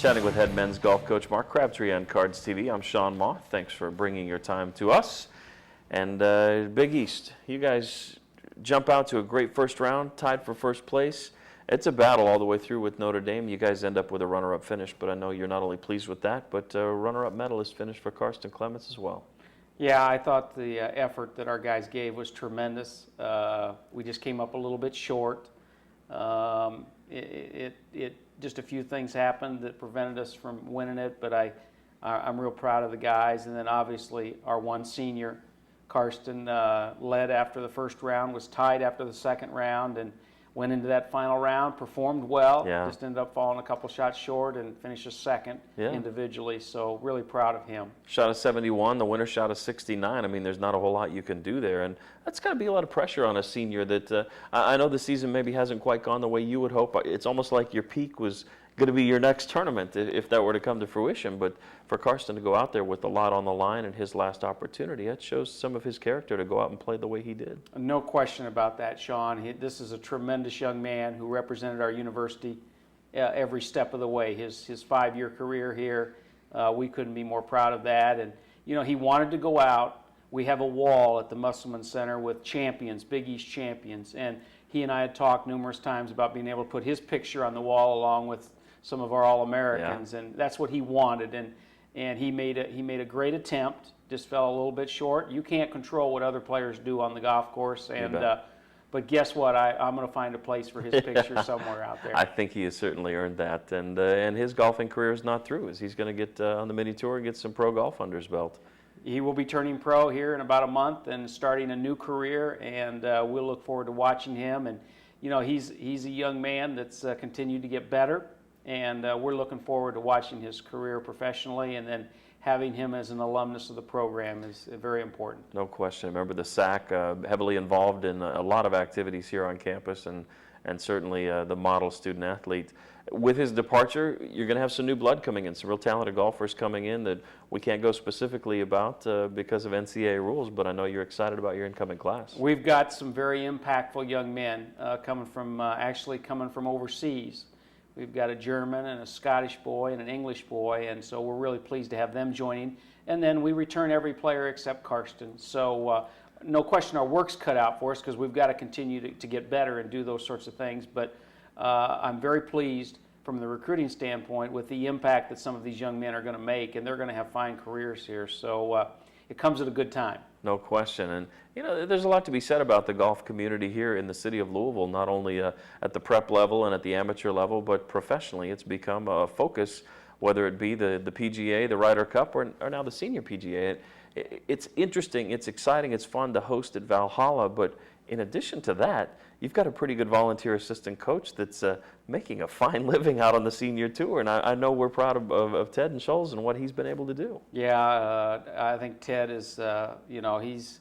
chatting with head men's golf coach Mark Crabtree on Cards TV. I'm Sean Moth. Thanks for bringing your time to us. And Big East, you guys jump out to a great first round, tied for first place. It's a battle all the way through with Notre Dame. You guys end up with a runner-up finish, but I know you're not only pleased with that, but runner-up medalist finish for Karsten Clements as well. Yeah, I thought the effort that our guys gave was tremendous. We just came up a little bit short. Just a few things happened that prevented us from winning it, but I'm real proud of the guys. And then obviously our one senior, Karsten, led after the first round, was tied after the second round, and went into that final round, performed well, just ended up falling a couple shots short and finished a second individually, so really proud of him. Shot a 71, the winner shot a 69. I mean, there's not a whole lot you can do there, and that's got to be a lot of pressure on a senior that I know the season maybe hasn't quite gone the way you would hope. It's almost like your peak was going to be your next tournament if that were to come to fruition, but for Karsten to go out there with a lot on the line and his last opportunity, that shows some of his character to go out and play the way he did. No question about that, Sean. This is a tremendous young man who represented our university every step of the way. His 5-year career here, we couldn't be more proud of that. And you know, he wanted to go out. We have a wall at the Musselman Center with champions, Big East champions, and he and I had talked numerous times about being able to put his picture on the wall along with some of our All-Americans, and that's what he wanted, and he made a great attempt, just fell a little bit short. You can't control what other players do on the golf course, and but guess what? I'm going to find a place for his picture somewhere out there. I think he has certainly earned that, and his golfing career is not through. He's going to get on the mini tour and get some pro golf under his belt. He will be turning pro here in about a month and starting a new career, and we'll look forward to watching him. And you know, he's a young man that's continued to get better. And we're looking forward to watching his career professionally, and then having him as an alumnus of the program is very important. No question. I remember the SAC heavily involved in a lot of activities here on campus, and certainly the model student athlete. With his departure, you're going to have some new blood coming in, some real talented golfers coming in that we can't go specifically about because of NCAA rules, but I know you're excited about your incoming class. We've got some very impactful young men coming from overseas. We've got a German and a Scottish boy and an English boy, and so we're really pleased to have them joining. And then we return every player except Karsten. So no question our work's cut out for us because we've got to continue to get better and do those sorts of things. But I'm very pleased from the recruiting standpoint with the impact that some of these young men are going to make, and they're going to have fine careers here. So it comes at a good time. No question. And you know, there's a lot to be said about the golf community here in the city of Louisville, not only at the prep level and at the amateur level, but professionally. It's become a focus, whether it be the PGA, the Ryder Cup, or now the Senior PGA. It's interesting, it's exciting, it's fun to host at Valhalla, but in addition to that, you've got a pretty good volunteer assistant coach that's making a fine living out on the senior tour, and I know we're proud of Ted and Scholes and what he's been able to do. Yeah, I think Ted is, you know, he's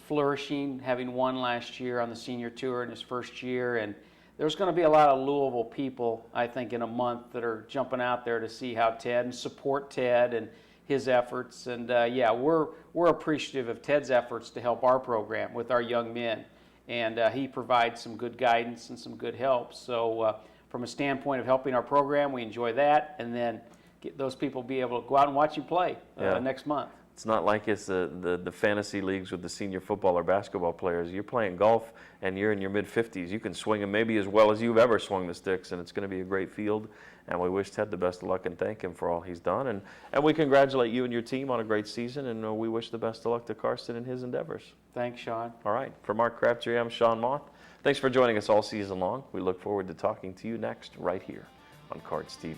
flourishing, having won last year on the senior tour in his first year, and there's going to be a lot of Louisville people, I think, in a month that are jumping out there to see how Ted and support Ted and his efforts. And yeah, we're appreciative of Ted's efforts to help our program with our young men, and he provides some good guidance and some good help. So from a standpoint of helping our program, we enjoy that, and then get those people be able to go out and watch you play next month. It's not like it's the fantasy leagues with the senior football or basketball players. You're playing golf and you're in your mid-50s. You can swing them maybe as well as you've ever swung the sticks, and it's going to be a great field. And we wish Ted the best of luck and thank him for all he's done. And we congratulate you and your team on a great season, and we wish the best of luck to Karsten in his endeavors. Thanks, Sean. All right. For Mark Crabtree, I'm Sean Moth. Thanks for joining us all season long. We look forward to talking to you next right here on Cards TV.